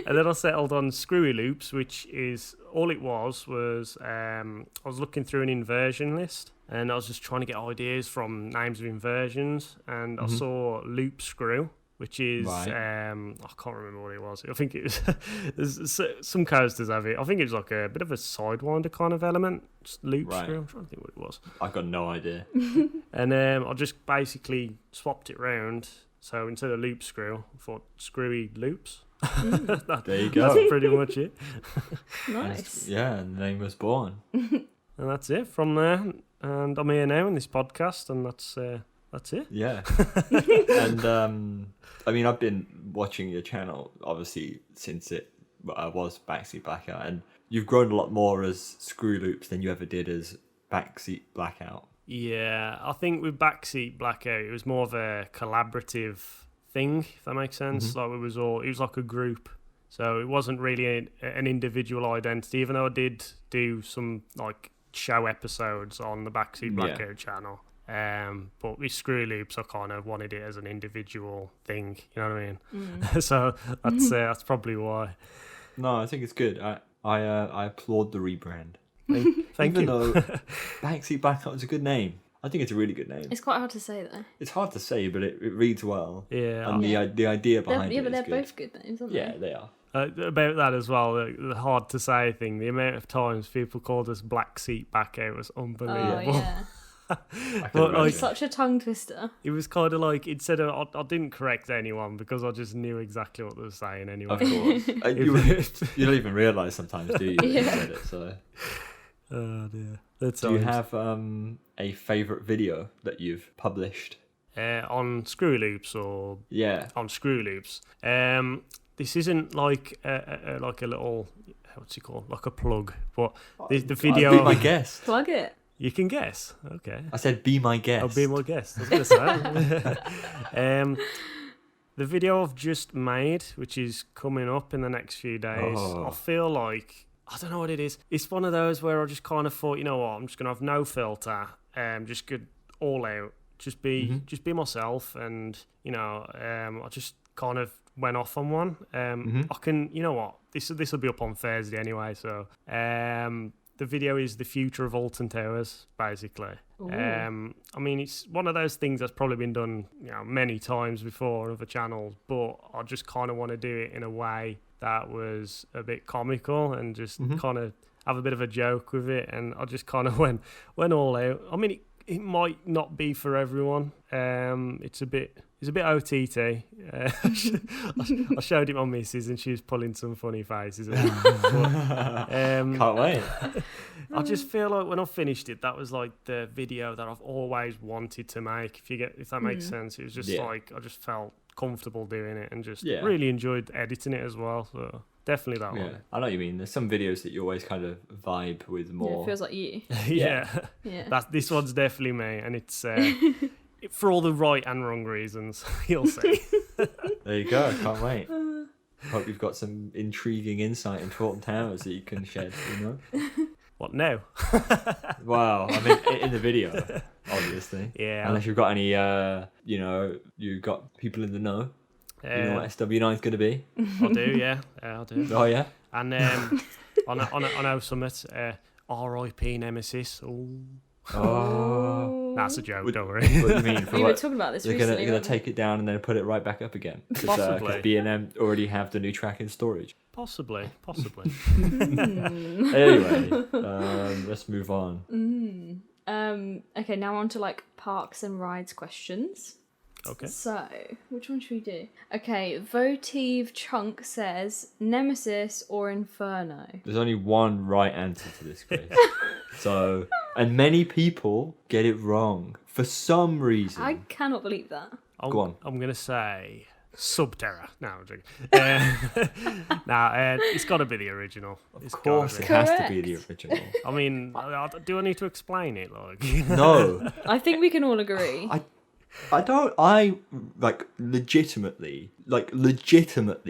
And then I settled on Screwy Loops, which is all it was I was looking through an inversion list, and I was just trying to get ideas from names of inversions, and I saw Loop Screw, which is, I can't remember what it was. I think it was, some coasters have it. I think it was like a bit of a Sidewinder kind of element. Just loop screw. I'm trying to think what it was. I've got no idea. And I just basically swapped it round. So instead of loop screw, I thought Screwy Loops. There you go. That's pretty much it. Nice. And the name was born. And that's it from there. And I'm here now in this podcast, and that's it. Yeah. And I mean, I've been watching your channel obviously since it was Backseat Blackout, and you've grown a lot more as Screwy Loops than you ever did as Backseat Blackout. Yeah, I think with Backseat Blackout, it was more of a collaborative thing, if that makes sense. Like it was like a group, so it wasn't really an individual identity. Even though I did do some like show episodes on the Backseat Blackout channel. But with Screwy Loops, I kind of wanted it as an individual thing. You know what I mean? So that's probably why. No, I think it's good. I applaud the rebrand. Thank you. Even though Backseat Blackout is a good name, I think it's a really good name. It's quite hard to say though. It's hard to say, but it reads well. Yeah. And the idea behind it. Yeah, but they're good. Both good names, aren't they? Yeah, they are. About that as well, the hard to say thing. The amount of times people called us Backseat Blackout was unbelievable. Oh, yeah. But like, such a tongue twister. It was kind of like, instead of, I didn't correct anyone because I just knew exactly what they were saying anyway. Of course. You don't even realise sometimes, do you? That you said it, so. Oh dear. Do you have a favourite video that you've published? On Screwy Loops or on Screwy Loops. This isn't like a little, what's it called, like a plug, but the video. Be my guest. Plug it. You can guess. Okay. I said be my guest. I'll be my guest. I was going to say. The video I've just made, which is coming up in the next few days, I feel like, I don't know what it is. It's one of those where I just kind of thought, you know what, I'm just going to have no filter, just go all out, just be myself, and, you know, I just kind of went off on one. I can, you know what, this will be up on Thursday anyway, so the video is the future of Alton Towers, basically. I mean, it's one of those things that's probably been done, you know, many times before on other channels, but I just kind of want to do it in a way that was a bit comical and just kind of have a bit of a joke with it, and I just kind of went all out. I mean, it might not be for everyone. It's a bit OTT. I showed it my missus and she was pulling some funny faces. Can't wait. I just feel like when I finished it, that was like the video that I've always wanted to make. If that makes sense. It was just like I just felt comfortable doing it and just really enjoyed editing it as well. So definitely that one. I know what you mean. There's some videos that you always kind of vibe with more. Yeah, it feels like you. Yeah. This one's definitely me, and it's for all the right and wrong reasons. You'll see. There you go. Can't wait. Hope you've got some intriguing insight into Alton Towers that you can shed. You know. What now? Wow. I mean, in the video, obviously. Yeah. Unless you've got any, you know, you've got people in the know. You know what SW9 is going to be? I do, yeah. I do. Oh, yeah? And on our summit, R.I.P. Nemesis. Oh. That's a joke, don't worry. What do you mean? We were talking about this recently. You're going to take it down and then put it right back up again? Because B&M already have the new track in storage. Possibly. Anyway, let's move on. Okay, now on to like parks and rides questions. Okay. So, which one should we do? Okay, Votive Chunk says Nemesis or Inferno. There's only one right answer to this quiz. So, and many people get it wrong for some reason. I cannot believe that. Go on. I'm going to say Subterra. No, I'm joking. It's got to be the original. Of course it has to be the original. I mean, do I need to explain it? Like, no. I think we can all agree. I legitimately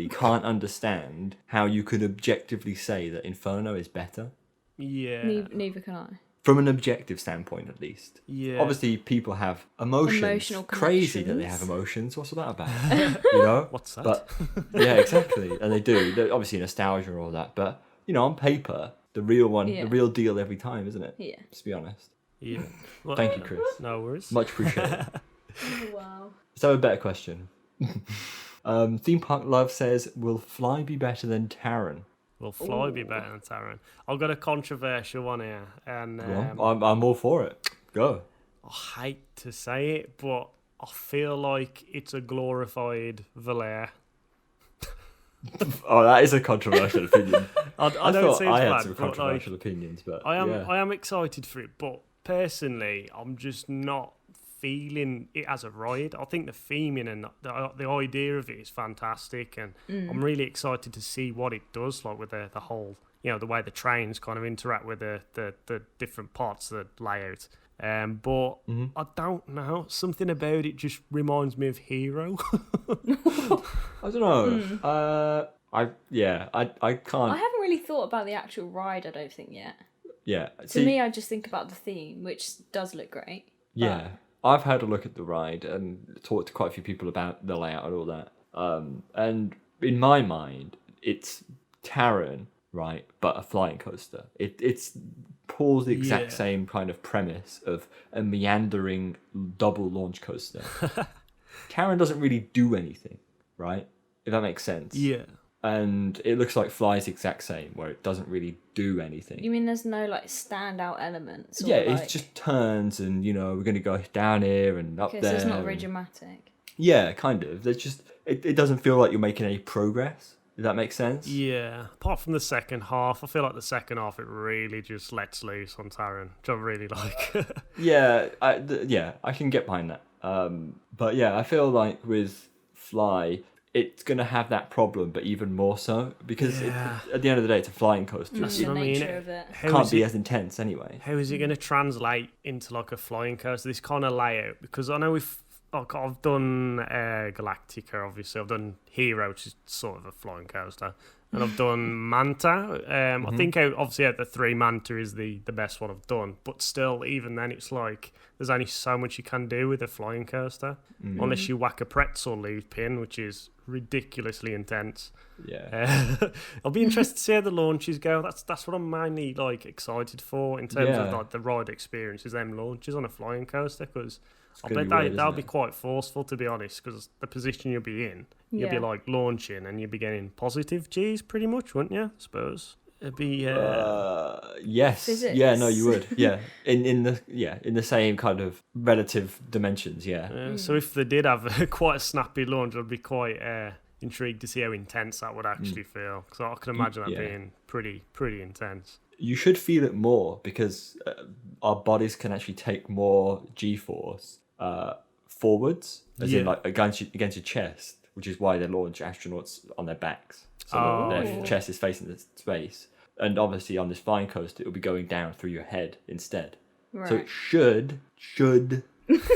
can't understand how you could objectively say that Inferno is better. Yeah. Neither can I. From an objective standpoint, at least. Yeah. Obviously, people have emotions. Emotional crazy that they have emotions. What's that about? You know? What's that? But, yeah, exactly. And they do. They're obviously nostalgia and all that. But, you know, on paper, the real one, the real deal every time, isn't it? Yeah. Let's be honest. Yeah. Well, thank you, Chris. No worries. Much appreciated. Oh, wow. So a better question. Theme Park Love says, will Fly be better than Taron? Will Fly be better than Taron? I've got a controversial one here. And I'm all for it. Go. I hate to say it, but I feel like it's a glorified Valère. Oh, that is a controversial opinion. I thought I had some controversial opinions, but I am excited for it, but personally, I'm just not feeling it as a ride. I think the theming and the idea of it is fantastic, and I'm really excited to see what it does, like with the whole, you know, the way the trains kind of interact with the different parts, the layout. But I don't know, something about it just reminds me of Hero. I don't know. I can't. I haven't really thought about the actual ride, I don't think, yet. Yeah. To me, I just think about the theme, which does look great. Yeah. I've had a look at the ride and talked to quite a few people about the layout and all that. And in my mind, it's Taron, right, but a flying coaster. It's pulls the exact same kind of premise of a meandering double launch coaster. Taron doesn't really do anything, right? If that makes sense. Yeah. And it looks like Fly's the exact same, where it doesn't really do anything. You mean there's no like standout elements? Yeah, it just turns and, you know, we're going to go down here and up there. So it's not very dramatic. Yeah, kind of. There's just, it doesn't feel like you're making any progress. Does that make sense? Yeah. Apart from the second half, I feel like the second half, it really just lets loose on Taran, which I really like. Yeah, I can get behind that. But yeah, I feel like with Fly, it's going to have that problem, but even more so, because at the end of the day, it's a flying coaster. That's the nature of it. Can't be as intense anyway. How is it going to translate into like a flying coaster, this kind of layout? Because I know I've done Galactica, obviously. I've done Hero, which is sort of a flying coaster. And I've done Manta. I think obviously out of the three, Manta is the best one I've done. But still, even then, it's like there's only so much you can do with a flying coaster. Unless you whack a pretzel loop in, which is ridiculously intense. Yeah. I'll be interested to see how the launches go. That's what I'm mainly like excited for in terms of like the ride experience, is them launches on a flying coaster, because I bet that'll be quite forceful, to be honest, because the position you'll be in, you'll be like launching and you'll be getting positive G's pretty much, wouldn't you? I suppose it'd be yes, physics. Yeah, no, you would, yeah, in the same kind of relative dimensions, yeah. So if they did have quite a snappy launch, I'd be quite intrigued to see how intense that would actually feel, because I can imagine that being pretty intense. You should feel it more, because our bodies can actually take more G-force forwards, as in like against your chest, which is why they launch astronauts on their backs, so their chest is facing the space. And obviously on this flying coaster, it will be going down through your head instead. Right. So it should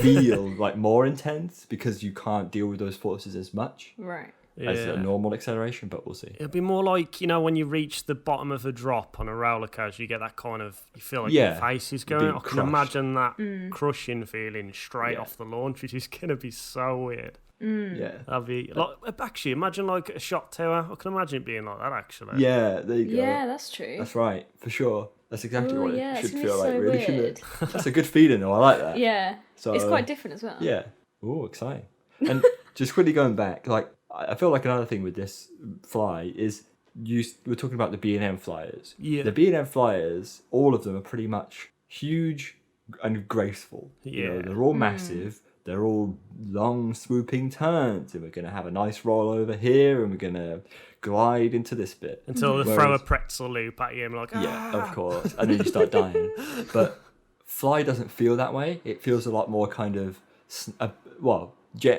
feel like more intense, because you can't deal with those forces as much. Right. As a normal acceleration, but we'll see. It'll be more like, you know, when you reach the bottom of a drop on a roller coaster, you get that kind of, you feel like your face is going. I can imagine that crushing feeling straight off the launch, which is going to be so weird. Yeah. That'd be like, actually, imagine like a shot tower. I can imagine it being like that, actually. Yeah, there you go. Yeah, that's true. That's right, for sure. That's exactly what it should feel like, so really, weird. shouldn't it? That's a good feeling, though. I like that. Yeah. So, it's quite different as well. Yeah. Oh, exciting. And just quickly going back, like, I feel like another thing with this Fly is we're talking about the B&M flyers. Yeah. The B&M flyers, all of them are pretty much huge and graceful. Yeah. You know, they're all massive. They're all long swooping turns, and we're going to have a nice roll over here, and we're going to glide into this bit. Until they throw a pretzel loop at you, and like, yeah, of course. And then you start dying. But Fly doesn't feel that way. It feels a lot more kind of,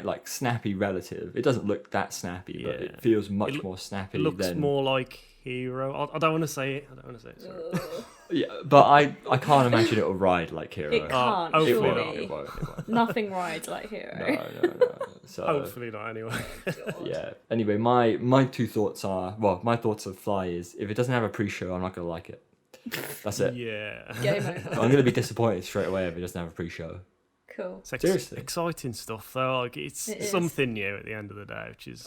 like snappy relative. It doesn't look that snappy, but it feels much more snappy. It looks more like Hero. I don't want to say it. Sorry. Yeah, but I can't imagine it'll ride like Hero. It can't. Hopefully it won't. Nothing rides like Hero. No. So hopefully not. Anyway. Yeah. Anyway, my two thoughts are, my thoughts of Fly is, if it doesn't have a pre-show, I'm not gonna like it. That's it. Yeah. I'm gonna be disappointed straight away if it doesn't have a pre-show. Cool. Seriously, exciting stuff though. Like it's something new at the end of the day, which is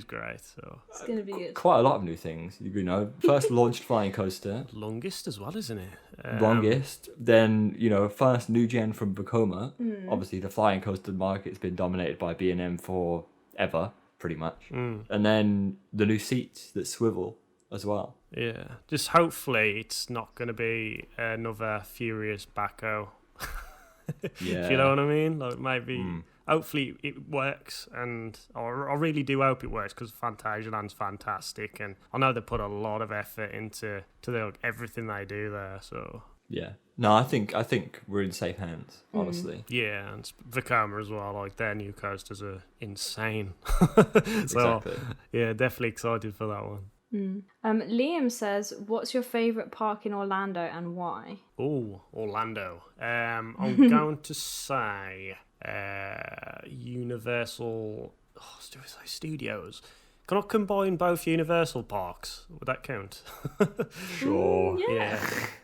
great. So it's gonna be good. Quite a lot of new things. You know, first launched flying coaster, longest as well, isn't it? Longest. Then first new gen from Vekoma. Obviously, the flying coaster market's been dominated by B&M forever, pretty much. And then the new seats that swivel as well. Yeah, just hopefully it's not going to be another Furious Backhoe. Yeah. Do you know what I mean? Like maybe, hopefully it works, and I really do hope it works, because Phantasialand's fantastic, and I know they put a lot of effort into everything they do there. So yeah, no, I think we're in safe hands, honestly. Yeah, and Vekoma as well. Like their new coasters are insane. Exactly. Yeah, definitely excited for that one. Liam says, what's your favourite park in Orlando and why? Oh, Orlando. I'm going to say Universal Studios. Can I combine both Universal parks? Would that count? Sure. Yeah.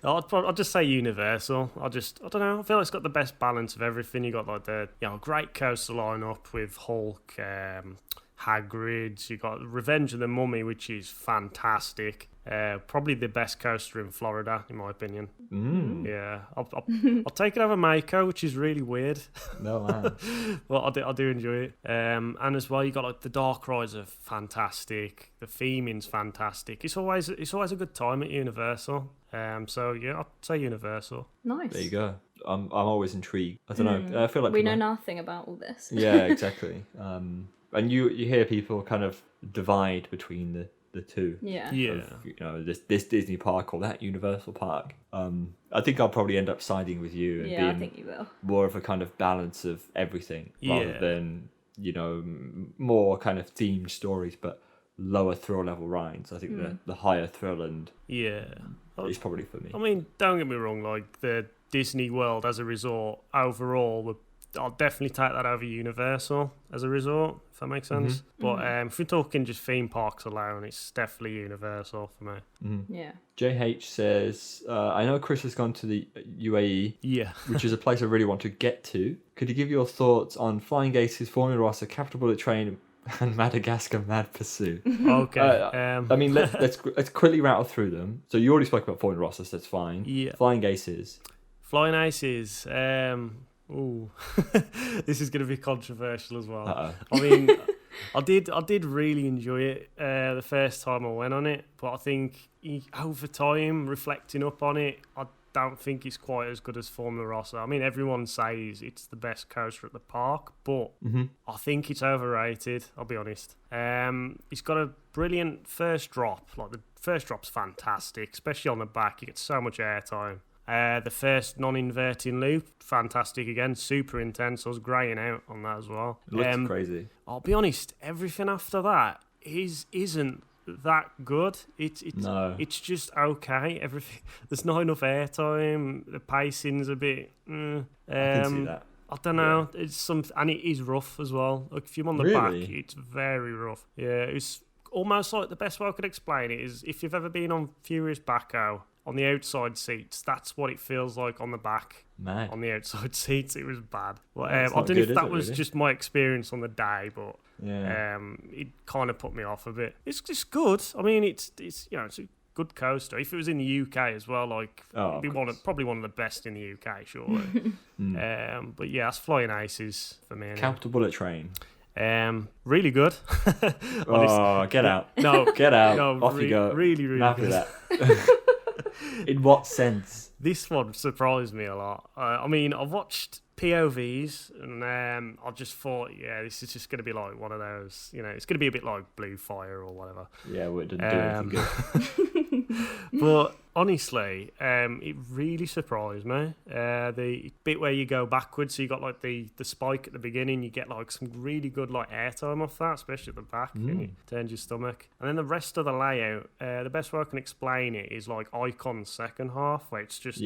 I'll just say Universal. I don't know. I feel like it's got the best balance of everything. You got like the great coaster lineup with Hulk, Hagrid's. You got Revenge of the Mummy, which is fantastic. Probably the best coaster in Florida, in my opinion. Yeah, I'll take it over Mako, which is really weird. No, man. Well, I do enjoy it. And as well, you got like the dark rides are fantastic. The theming's fantastic. It's always a good time at Universal. So yeah, I'll say Universal. Nice. There you go. I'm always intrigued. I don't know. I feel like we know nothing about all this. Yeah, exactly. And you hear people kind of divide between the two. Yeah. Of, this Disney park or that Universal park. I think I'll probably end up siding with you and being I think you will. more of a kind of balance of everything rather than more kind of themed stories, but lower thrill level rides. I think the higher thrill and is probably for me. I mean, don't get me wrong. Like the Disney World as a resort overall I'll definitely take that over Universal as a resort, if that makes sense. But if we're talking just theme parks alone, it's definitely Universal for me. Yeah. JH says, I know Chris has gone to the UAE, which is a place I really want to get to. Could you give your thoughts on Flying Aces, Formula Rossa, Capital Bullet Train, and Madagascar Mad Pursuit? Okay. I mean, let's quickly rattle through them. So you already spoke about Formula Rossa, so that's fine. Yeah. Flying Aces. Flying Aces. Ooh, this is going to be controversial as well. I mean, I did really enjoy it the first time I went on it, but I think over time, reflecting up on it, I don't think it's quite as good as Formula Rossa. I mean, everyone says it's the best coaster at the park, but I think it's overrated, I'll be honest. It's got a brilliant first drop. Like, the first drop's fantastic, especially on the back. You get so much airtime. The first non-inverting loop, fantastic again, super intense. I was greying out on that as well. It looks crazy. I'll be honest, everything after that isn't that good. It's just okay. Everything, there's not enough airtime. The pacing's a bit. I can see that. I don't know. It's and it is rough as well. Like if you're on the back, it's very rough. Yeah, it's almost like the best way I could explain it is if you've ever been on Furious Blackout. On the outside seats, that's what it feels like on the back. Man. On the outside seats, it was bad. Well, I don't know if that was just my experience on the day, but it kind of put me off a bit. It's just good. I mean, it's it's a good coaster. If it was in the UK as well, like it'd be probably one of the best in the UK, surely. But yeah, that's Flying Aces for me. Capital Bullet Train. Really good. Get out! No, get out! No, off you go. Really Enough good. Of that. In what sense? This one surprised me a lot. I mean, I've watched POVs, and I just thought, this is just going to be like one of those, it's going to be a bit like Blue Fire or whatever. Yeah, well, it didn't do anything good. But honestly, it really surprised me. The bit where you go backwards, so you got like the spike at the beginning, you get like some really good like airtime off that, especially at the back, and it turns your stomach. And then the rest of the layout, the best way I can explain it is like Icon's second half, where it's just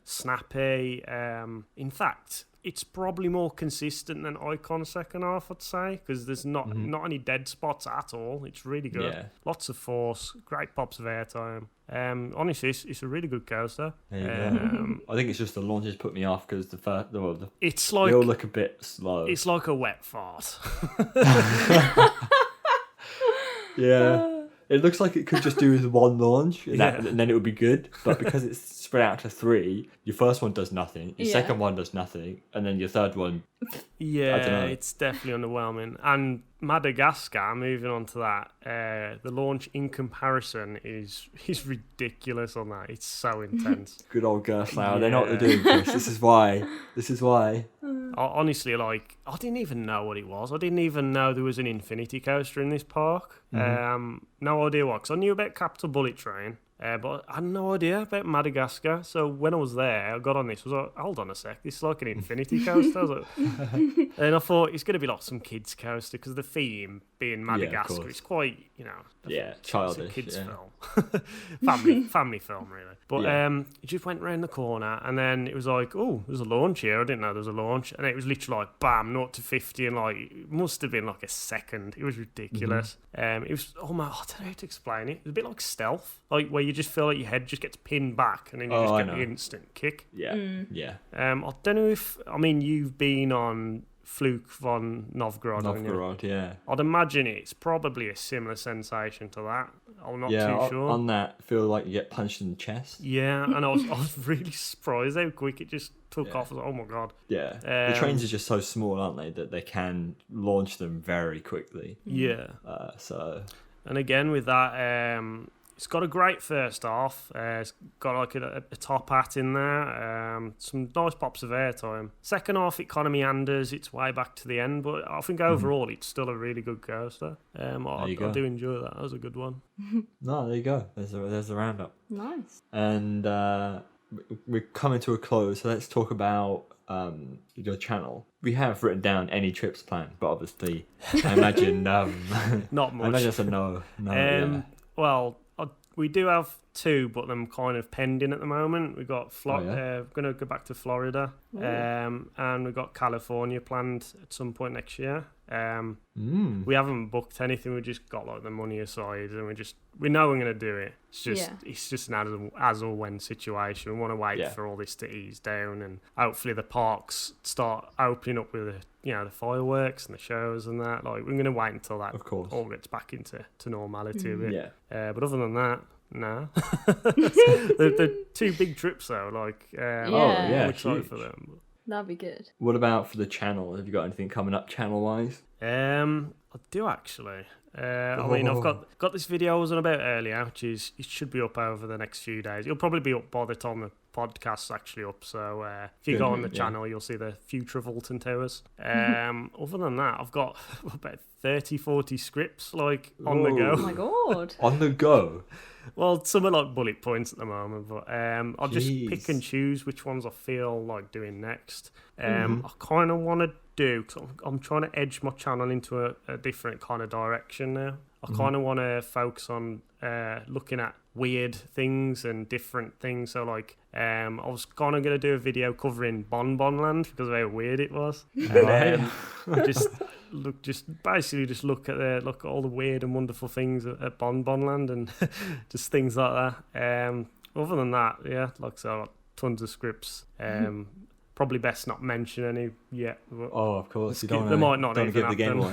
snappy. In fact, it's probably more consistent than Icon's second half, I'd say, because there's not any dead spots at all. It's really good. Yeah. Lots of force, great pops of airtime. Honestly, it's a really good coaster. I think it's just the launches put me off because it's like they all look a bit slow. It's like a wet fart. Yeah. It looks like it could just do with one launch and then it would be good. But because it's spread out to 3, your first one does nothing, your second one does nothing, and then your third one... Yeah, I don't know. It's definitely underwhelming. And Madagascar, moving on to that, the launch in comparison is ridiculous on that. It's so intense. Good old Gerstlauer. They know what they're doing, Chris. This is why. Honestly, like, I didn't even know what it was. I didn't even know there was an infinity coaster in this park. No idea what, because I knew about Capital Bullet Train. But I had no idea about Madagascar. So when I was there, I got on this. I was like, hold on a sec, this is like an infinity coaster. I was like, and I thought it's going to be like some kids coaster because the theme being Madagascar, it's quite, childish. It's a kids film, family film really. But it just went round the corner, and then it was like, oh, there's a launch here. I didn't know there was a launch, and it was literally like bam, 0 to 50, and like it must have been like a second. It was ridiculous. It was almost, I don't know how to explain it. It was a bit like stealth, like where you just feel like your head just gets pinned back, and then you just get the instant kick. Yeah. I don't know if you've been on Fluke von Novgorod. Novgorod, yeah. I'd imagine it's probably a similar sensation to that. I'm not too sure. On that, feel like you get punched in the chest. Yeah, and I was really surprised how quick it just took off. I was like, oh my god. Yeah, the trains are just so small, aren't they, that they can launch them very quickly. Yeah. And again, with that, it's got a great first half. It's got like a top hat in there. Some nice pops of airtime. Second half, it kind of meanders its way back to the end, but I think overall it's still a really good coaster. I do enjoy that. That was a good one. No, there you go. There's the roundup. Nice. And we're coming to a close, so let's talk about your channel. We have written down any trips planned, but obviously, I imagine not much. I imagine it's a no. Well, we do have 2, but them kind of pending at the moment. We got going to go back to Florida, and we've got California planned at some point next year. We haven't booked anything. We just got like the money aside, and we know we're going to do it. It's just an as or when situation. We want to wait for all this to ease down, and hopefully the parks start opening up with the fireworks and the shows and that. Like, we're going to wait until that all gets back into normality a bit. Yeah. But other than that, no. They're 2 big trips though. Like, I'm excited for them. That'd be good. What about for the channel? Have you got anything coming up channel-wise? I do actually. I mean, I've got this video I was on about earlier, which it should be up over the next few days. It'll probably be up by the time the podcast's actually up. So if you go on the channel, you'll see the future of Alton Towers. Other than that, I've got about 30-40 scripts like on the go. Oh my god. On the go? Well, some are like bullet points at the moment, but I'll just pick and choose which ones I feel like doing next. I kind of want to do, cause I'm trying to edge my channel into a different kind of direction now. I kind of want to focus on looking at weird things and different things. So like, I was kind of going to do a video covering Bon Bon Land because of how weird it was. And just look at all the weird and wonderful things at Bon Bon Land and just things like that. Other than that, like I said, I've got tons of scripts. Probably best not mention any yet. Oh, of course. You don't want to give the game away.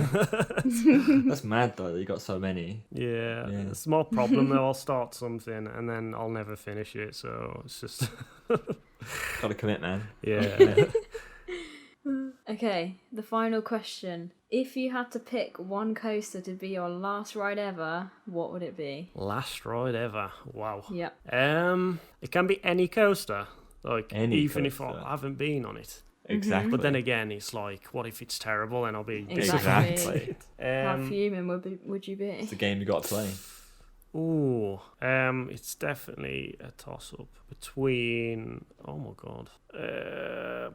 That's mad though that you got so many. Yeah. It's my problem though. I'll start something and then I'll never finish it. So it's just gotta commit, man. Yeah. Okay, the final question. If you had to pick one coaster to be your last ride ever, what would it be? Last ride ever? Wow. Yep. It can be any coaster. Like, even if I coaster. haven't been on it. Exactly. But then again, it's like, what if it's terrible and I'll be Exactly. How fuming would you be? It's the game you got to play. Ooh, it's definitely a toss-up between, oh my god,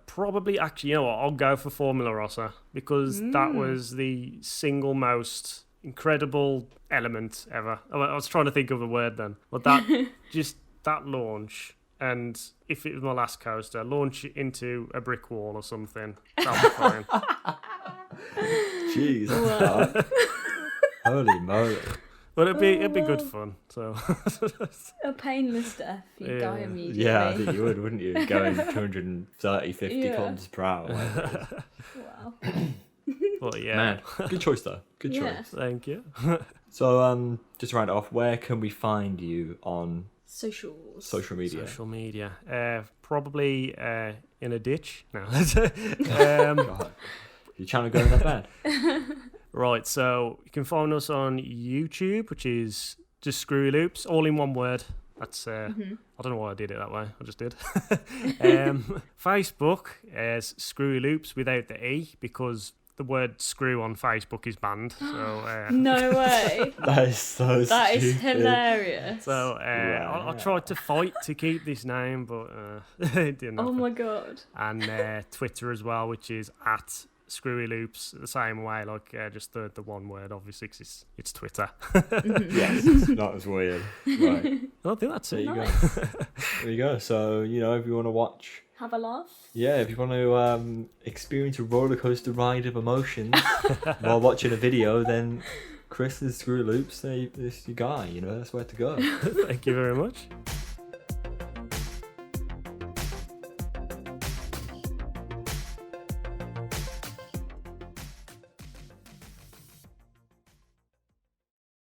probably, actually, you know what, I'll go for Formula Rossa, because that was the single most incredible element ever. I was trying to think of a word then, but that, just that launch, and if it was my last coaster, launch it into a brick wall or something, that'll be fine. Jeez, that's dark. Holy moly. But it'd be good fun. So a painless death. You'd die immediately. Yeah, I think you would, wouldn't you? Going 230, 50 kilometers per hour. Wow. But yeah, man, good choice though. Good choice. Thank you. So just to round it off, where can we find you on social media? Social media. Probably in a ditch. No. God. Your channel going that bad? Right, so you can find us on YouTube, which is just Screwy Loops, all in one word. That's I don't know why I did it that way. I just did. Facebook is Screwy Loops without the E, because the word screw on Facebook is banned. So no way. That is so stupid. That is hilarious. So I tried to fight to keep this name, but it didn't happen. Oh my god. And Twitter as well, which is at Screwy Loops, the same way, like just the one word, obviously, because it's Twitter. Yes, not as weird. Right. I think that's it. There you go. So, if you want to watch, have a laugh. Yeah, if you want to experience a roller coaster ride of emotions while watching a video, then Chris is Screwy Loops. This your guy. That's where to go. Thank you very much.